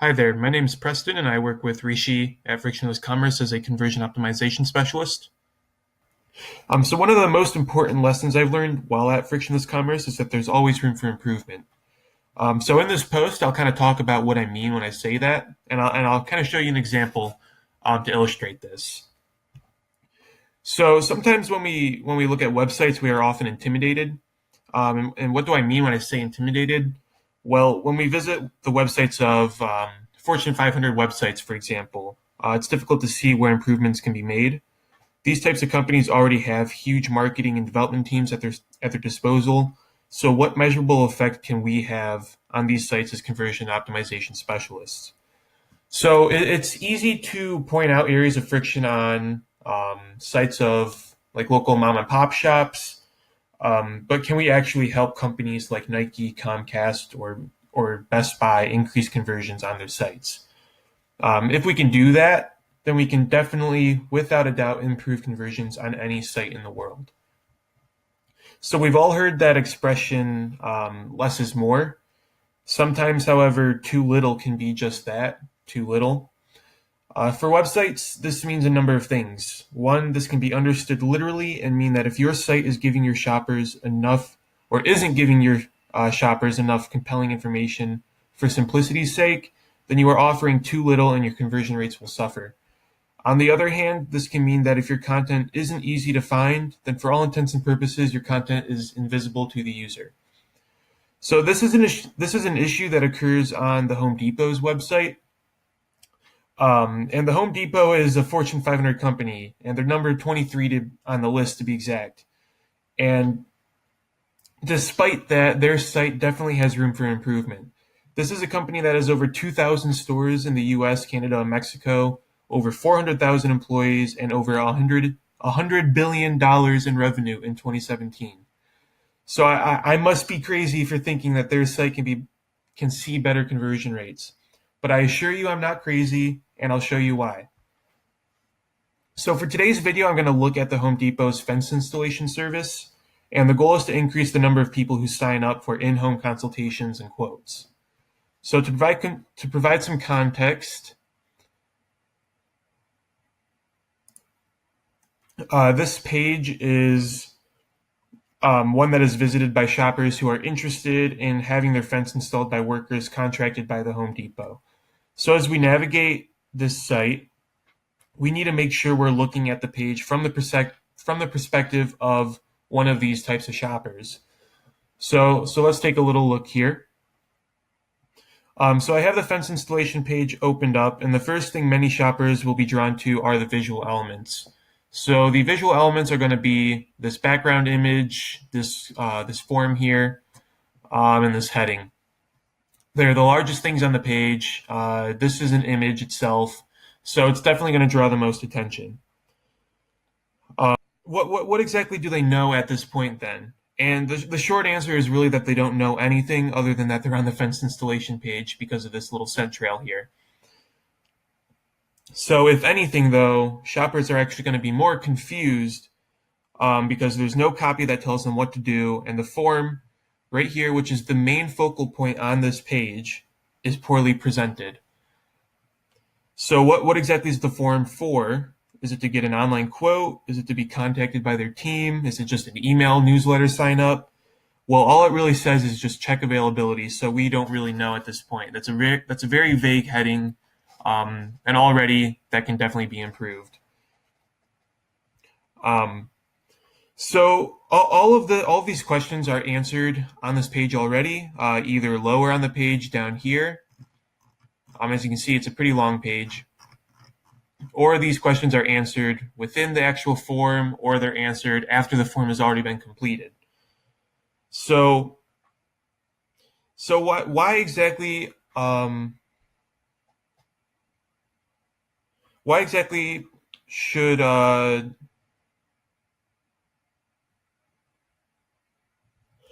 Hi there, my name is Preston and I work with Rishi at Frictionless Commerce as a conversion optimization specialist. So one of the most important lessons I've learned while at Frictionless Commerce is that there's always room for improvement. So in this post, I'll kind of talk about what I mean when I say that, and I'll kind of show you an example to illustrate this. So sometimes when we look at websites, we are often intimidated. And what do I mean when I say intimidated? Well, when we visit the websites of Fortune 500 websites, for example, it's difficult to see where improvements can be made. These types of companies already have huge marketing and development teams at their disposal. So, what measurable effect can we have on these sites as conversion optimization specialists? So, it's easy to point out areas of friction on sites of like local mom and pop shops, but can we actually help companies like Nike, Comcast, or Best Buy increase conversions on their sites? If we can do that, then we can definitely, without a doubt, improve conversions on any site in the world. So we've all heard that expression, less is more. Sometimes, however, too little can be just that, too little. For websites, this means a number of things. One, this can be understood literally and mean that if your site is giving your shoppers enough or isn't giving your shoppers enough compelling information for simplicity's sake, then you are offering too little and your conversion rates will suffer. On the other hand, this can mean that if your content isn't easy to find, then for all intents and purposes, your content is invisible to the user. So this is an issue that occurs on the Home Depot's website. And the Home Depot is a Fortune 500 company, and they're number 23 on the list to be exact. And despite that, their site definitely has room for improvement. This is a company that has over 2,000 stores in the US, Canada, and Mexico, over 400,000 employees, and over $100 billion in revenue in 2017. So I must be crazy for thinking that their site can see better conversion rates. But I assure you I'm not crazy, and I'll show you why. So for today's video, I'm going to look at the Home Depot's fence installation service, and the goal is to increase the number of people who sign up for in-home consultations and quotes. So to provide some context, this page is one that is visited by shoppers who are interested in having their fence installed by workers contracted by the Home Depot. So as we navigate this site, we need to make sure we're looking at the page from the perspective of one of these types of shoppers. So let's take a little look here. So I have the fence installation page opened up, and the first thing many shoppers will be drawn to are the visual elements. So the visual elements are going to be this background image, this form here, and this heading. They're the largest things on the page. This is an image itself, so it's definitely going to draw the most attention. What exactly do they know at this point then? And the short answer is really that they don't know anything other than that they're on the fence installation page because of this little scent trail here. So if anything, though, shoppers are actually going to be more confused because there's no copy that tells them what to do, and the form right here, which is the main focal point on this page, is poorly presented. So what exactly is the form for? Is it to get an online quote? Is it to be contacted by their team? Is it just an email newsletter sign up? Well, all it really says is just check availability, so we don't really know at this point. That's a very vague heading, and already that can definitely be improved. So all of these questions are answered on this page already, either lower on the page down here. As you can see, it's a pretty long page. Or these questions are answered within the actual form, or they're answered after the form has already been completed. So why exactly should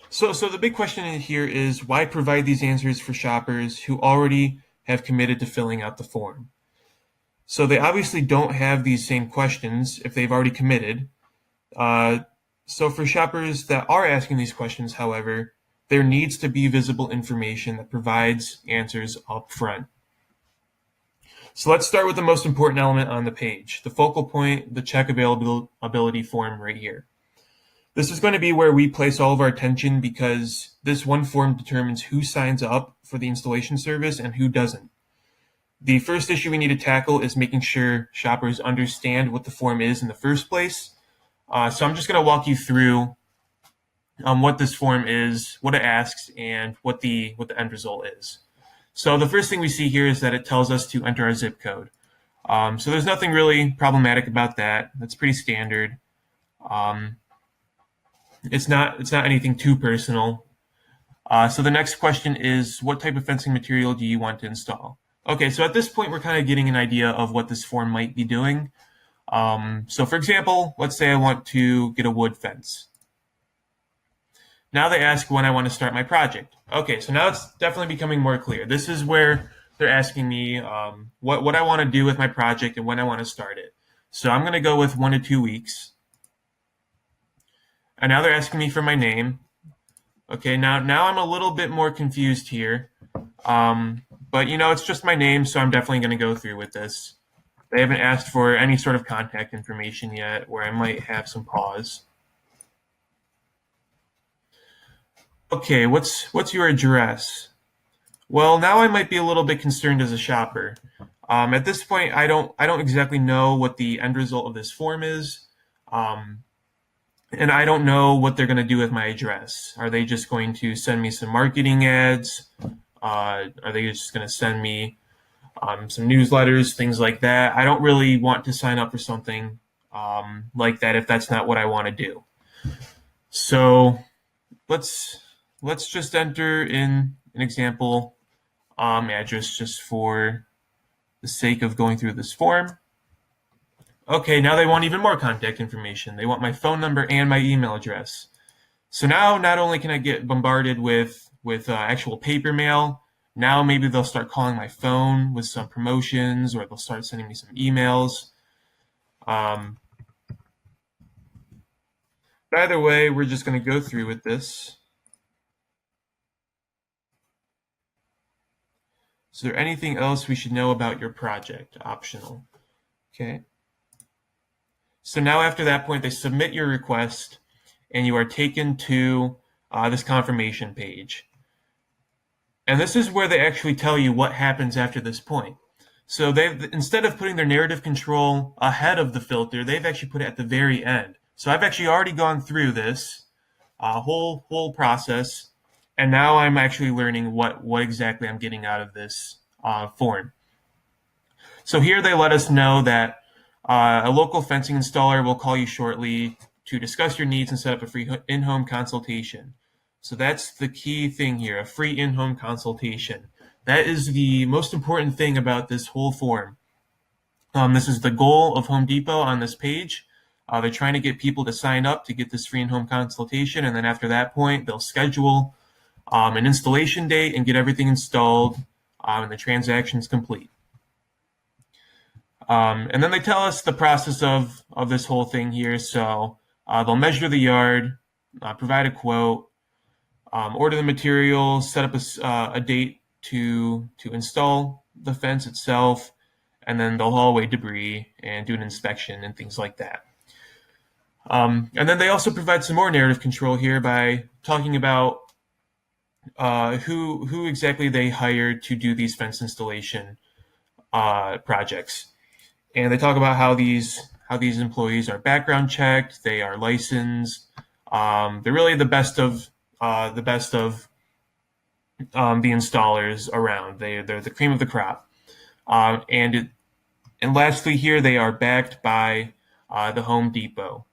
So the big question in here is why provide these answers for shoppers who already have committed to filling out the form? So they obviously don't have these same questions if they've already committed. So for shoppers that are asking these questions, however, there needs to be visible information that provides answers up front. So let's start with the most important element on the page, the focal point, the check availability form right here. This is going to be where we place all of our attention because this one form determines who signs up for the installation service and who doesn't. The first issue we need to tackle is making sure shoppers understand what the form is in the first place. So I'm just going to walk you through what this form is, what it asks, and what the end result is. So the first thing we see here is that it tells us to enter our zip code. So there's nothing really problematic about that. That's pretty standard. It's not anything too personal. So the next question is, what type of fencing material do you want to install? Okay, so at this point, we're kind of getting an idea of what this form might be doing. So for example, let's say I want to get a wood fence. Now they ask when I want to start my project. Okay, so now it's definitely becoming more clear. This is where they're asking me what I want to do with my project and when I want to start it. So I'm going to go with 1 to 2 weeks. And now they're asking me for my name. Okay, now I'm a little bit more confused here. But it's just my name, so I'm definitely going to go through with this. They haven't asked for any sort of contact information yet, where I might have some pause. Okay, what's your address? Well, now I might be a little bit concerned as a shopper. At this point, I don't exactly know what the end result of this form is, and I don't know what they're going to do with my address. Are they just going to send me some marketing ads? Are they just going to send me some newsletters, things like that? I don't really want to sign up for something like that if that's not what I want to do. So let's just enter in an example address just for the sake of going through this form. Okay, now they want even more contact information. They want my phone number and my email address. So now not only can I get bombarded with actual paper mail, now maybe they'll start calling my phone with some promotions, or they'll start sending me some emails. But either way, we're just going to go through with this. Is there anything else we should know about your project? Optional. Okay. So now after that point, they submit your request, and you are taken to this confirmation page. And this is where they actually tell you what happens after this point. So instead of putting their narrative control ahead of the filter, they've actually put it at the very end. So I've actually already gone through this whole process, and now I'm actually learning what exactly I'm getting out of this form. So here they let us know that a local fencing installer will call you shortly to discuss your needs and set up a free in-home consultation. So that's the key thing here, a free in-home consultation. That is the most important thing about this whole form. This is the goal of Home Depot on this page. They're trying to get people to sign up to get this free in-home consultation, and then after that point, they'll schedule an installation date and get everything installed, and the transaction's complete. And then they tell us the process of this whole thing here. So they'll measure the yard, provide a quote, order the material, set up a date to install the fence itself, and then they'll haul away debris and do an inspection and things like that. And then they also provide some more narrative control here by talking about who exactly they hired to do these fence installation projects. And they talk about how these employees are background checked, they are licensed, they're really the best of the installers around. They're the cream of the crop. And lastly here, they are backed by the Home Depot.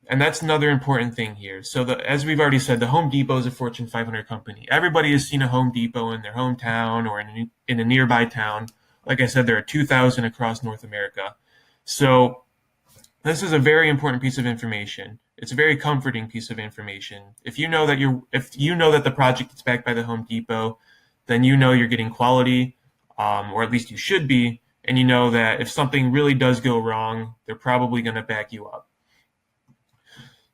And that's another important thing here. So as we've already said, the Home Depot is a Fortune 500 company. Everybody has seen a Home Depot in their hometown or in a nearby town. Like I said, there are 2,000 across North America. So this is a very important piece of information. It's a very comforting piece of information. If you know that the project is backed by the Home Depot, then you know you're getting quality, or at least you should be, and you know that if something really does go wrong, they're probably going to back you up.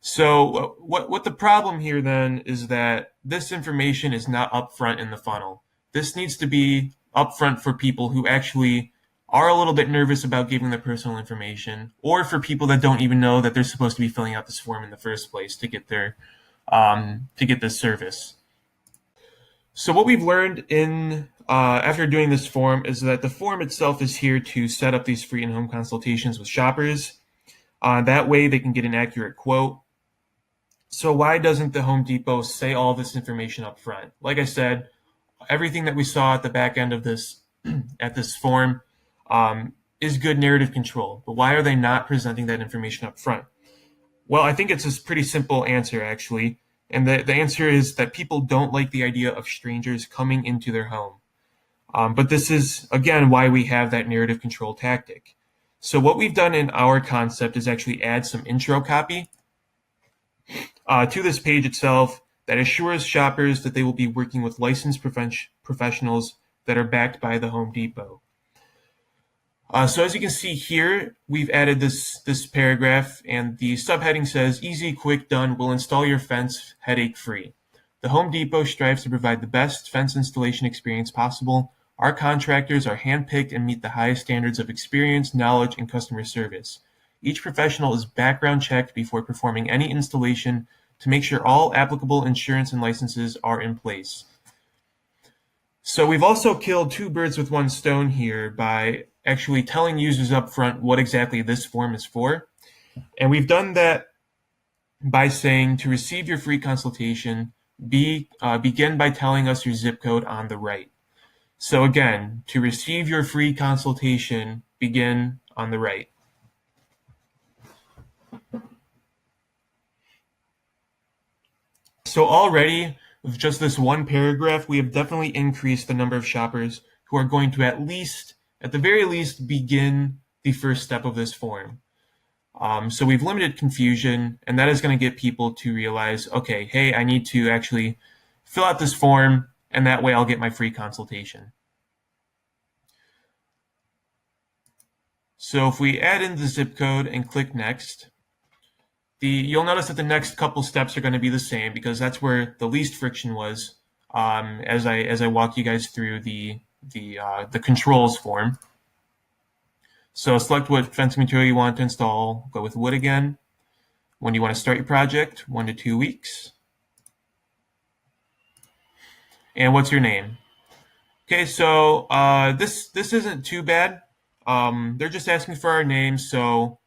So what the problem here then is that this information is not upfront in the funnel. This needs to be upfront for people who actually are a little bit nervous about giving their personal information, or for people that don't even know that they're supposed to be filling out this form in the first place to get this service. So what we've learned in after doing this form is that the form itself is here to set up these free in-home consultations with shoppers. That way they can get an accurate quote. So why doesn't the Home Depot say all this information up front? Like I said, everything that we saw at the back end of this at this form is good narrative control. But why are they not presenting that information up front? Well, I think it's a pretty simple answer, actually. And the answer is that people don't like the idea of strangers coming into their home. But this is, again, why we have that narrative control tactic. So what we've done in our concept is actually add some intro copy to this page itself that assures shoppers that they will be working with licensed professionals that are backed by the Home Depot. So as you can see here, we've added this paragraph, and the subheading says, "Easy, quick, done, will install your fence headache-free. The Home Depot strives to provide the best fence installation experience possible. Our contractors are handpicked and meet the highest standards of experience, knowledge, and customer service. Each professional is background checked before performing any installation to make sure all applicable insurance and licenses are in place." So we've also killed two birds with one stone here by actually telling users up front what exactly this form is for. And we've done that by saying, to receive your free consultation, begin by telling us your zip code on the right. So again, to receive your free consultation, begin on the right. So already, with just this one paragraph, we have definitely increased the number of shoppers who are going to at the very least, begin the first step of this form. So we've limited confusion, and that is going to get people to realize, okay, hey, I need to actually fill out this form, and that way I'll get my free consultation. So if we add in the zip code and click next, you'll notice that the next couple steps are going to be the same, because that's where the least friction was as I walk you guys through the controls form. So select what fencing material you want to install. Go with wood again. When you want to start your project, 1 to 2 weeks. And what's your name? Okay, so this isn't too bad. They're just asking for our name, so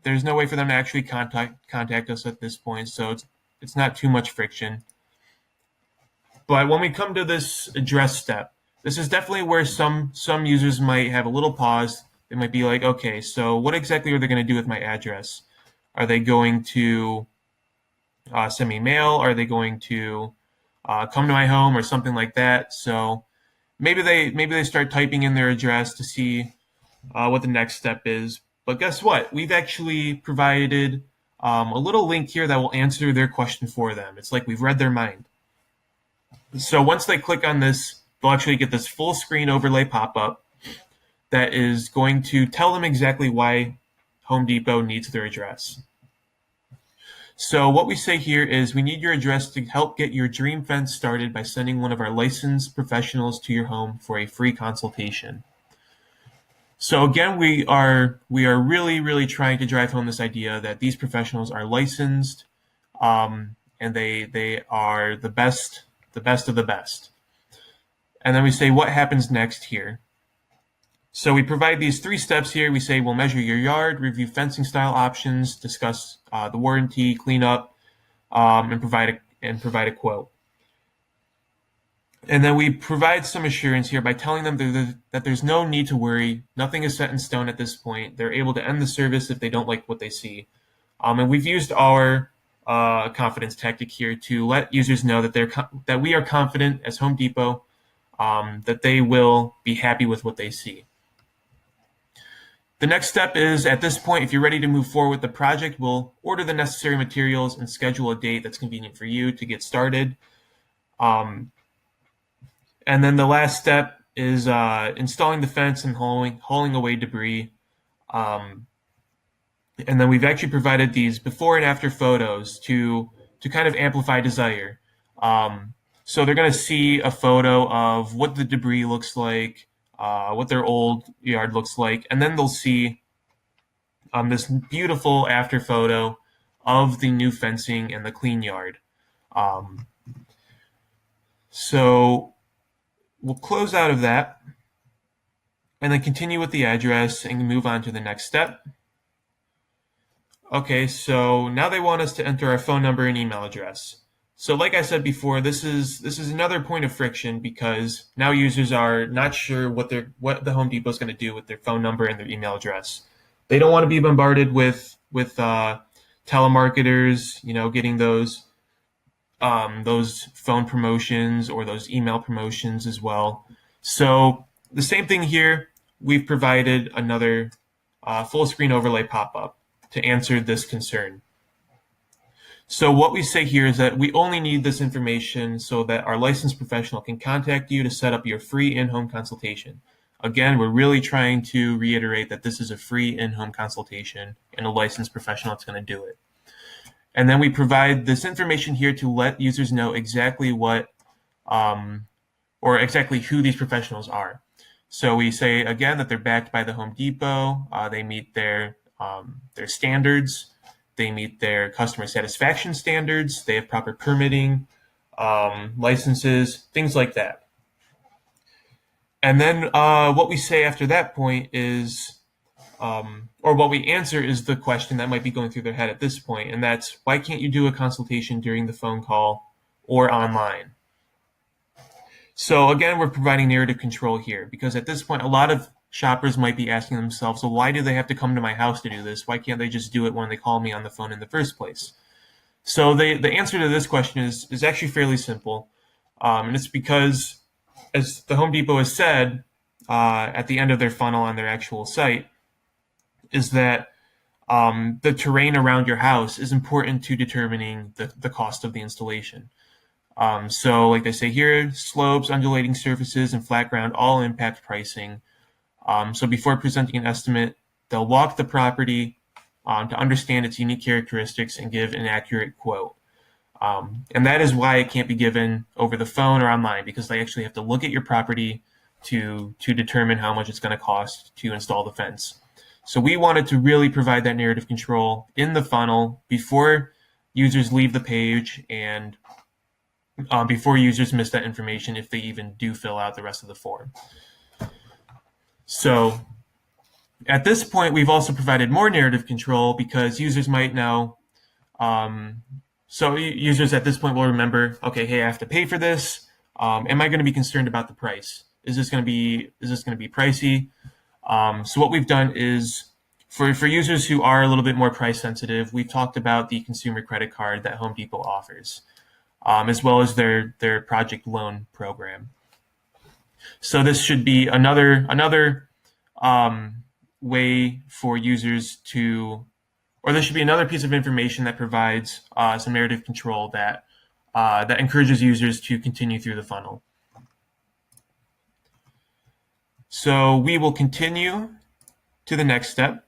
there's no way for them to actually contact us at this point, so it's not too much friction. But when we come to this address step, this is definitely where some users might have a little pause. They might be like, okay, so what exactly are they going to do with my address? Are they going to send me mail? Are they going to come to my home or something like that? So maybe they start typing in their address to see what the next step is. But guess what? We've actually provided a little link here that will answer their question for them. It's like we've read their mind. So once they click on this, they'll actually get this full screen overlay pop-up that is going to tell them exactly why Home Depot needs their address. So what we say here is, we need your address to help get your dream fence started by sending one of our licensed professionals to your home for a free consultation. So again, we are really, really trying to drive home this idea that these professionals are licensed, and they are the best of the best. And then we say, what happens next here? So we provide these 3 steps here. We say, we'll measure your yard, review fencing style options, discuss the warranty, clean up, and provide a quote. And then we provide some assurance here by telling them that there's no need to worry. Nothing is set in stone at this point. They're able to end the service if they don't like what they see. And we've used our confidence tactic here to let users know that we are confident as Home Depot that they will be happy with what they see. The next step is, at this point, if you're ready to move forward with the project, we'll order the necessary materials and schedule a date that's convenient for you to get started. And then the last step is installing the fence and hauling away debris. And then we've actually provided these before and after photos to kind of amplify desire. So they're going to see a photo of what the debris looks like, what their old yard looks like, and then they'll see this beautiful after photo of the new fencing and the clean yard. Um, so we'll close out of that and then continue with the address and move on to the next step. Okay, so now they want us to enter our phone number and email address. So like I said before, this is another point of friction because now users are not sure what the Home Depot is going to do with their phone number and their email address. They don't want to be bombarded with telemarketers, getting those phone promotions or those email promotions as well. So the same thing here. We've provided another full screen overlay pop-up to answer this concern. So what we say here is that we only need this information so that our licensed professional can contact you to set up your free in-home consultation. Again, we're really trying to reiterate that this is a free in-home consultation and a licensed professional is going to do it. And then we provide this information here to let users know exactly what or exactly who these professionals are. So we say, again, that they're backed by the Home Depot. They meet their standards. They meet their customer satisfaction standards. They have proper permitting, licenses, things like that. And then what we say after that point is, or what we answer is the question that might be going through their head at this point, and that's, why can't you do a consultation during the phone call or online? So again, we're providing narrative control here because at this point, a lot of shoppers might be asking themselves, well, why do they have to come to my house to do this? Why can't they just do it when they call me on the phone in the first place? So the answer to this question is actually fairly simple. And it's because, as the Home Depot has said at the end of their funnel on their actual site, is that the terrain around your house is important to determining the cost of the installation. So like they say here, slopes, undulating surfaces, and flat ground all impact pricing. So before presenting an estimate, they'll walk the property to understand its unique characteristics and give an accurate quote. And that is why it can't be given over the phone or online, because they actually have to look at your property to determine how much it's going to cost to install the fence. So we wanted to really provide that narrative control in the funnel before users leave the page and before users miss that information if they even do fill out the rest of the form. So at this point, we've also provided more narrative control because users might know. So users at this point will remember, okay, hey, I have to pay for this. Am I going to be concerned about the price? Is this going to be pricey? So what we've done is for users who are a little bit more price sensitive, we've talked about the consumer credit card that Home Depot offers, as well as their project loan program. So this should be another way for users to, or there should be another piece of information that provides some narrative control that encourages users to continue through the funnel. So we will continue to the next step,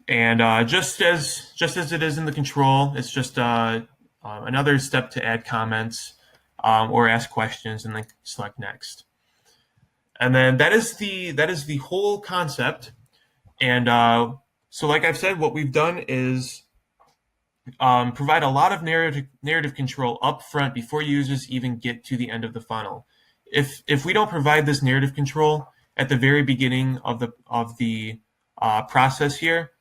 and just as it is in the control, it's just another step to add comments or ask questions, and then select next. And then that is the whole concept. And so, like I've said, what we've done is provide a lot of narrative control up front before users even get to the end of the funnel. If we don't provide this narrative control at the very beginning of the process here,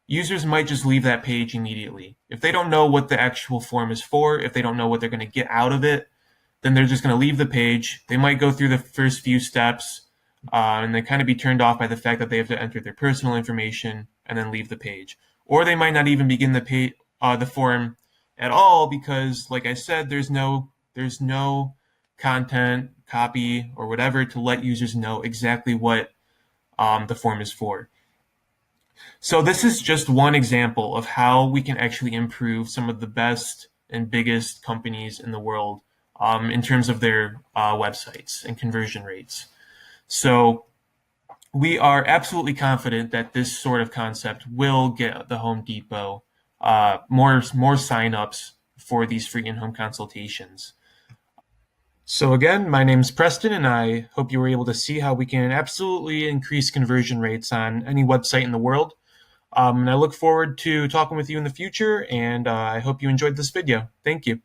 users might just leave that page immediately. If they don't know what the actual form is for, if they don't know what they're going to get out of it, then they're just going to leave the page. They might go through the first few steps and they kind of be turned off by the fact that they have to enter their personal information and then leave the page. Or they might not even begin the form at all because, like I said, there's no content, copy, or whatever to let users know exactly what the form is for. So this is just one example of how we can actually improve some of the best and biggest companies in the world in terms of their websites and conversion rates. So we are absolutely confident that this sort of concept will get the Home Depot more signups for these free in-home consultations. So again, my name's Preston, and I hope you were able to see how we can absolutely increase conversion rates on any website in the world. And I look forward to talking with you in the future, and I hope you enjoyed this video. Thank you.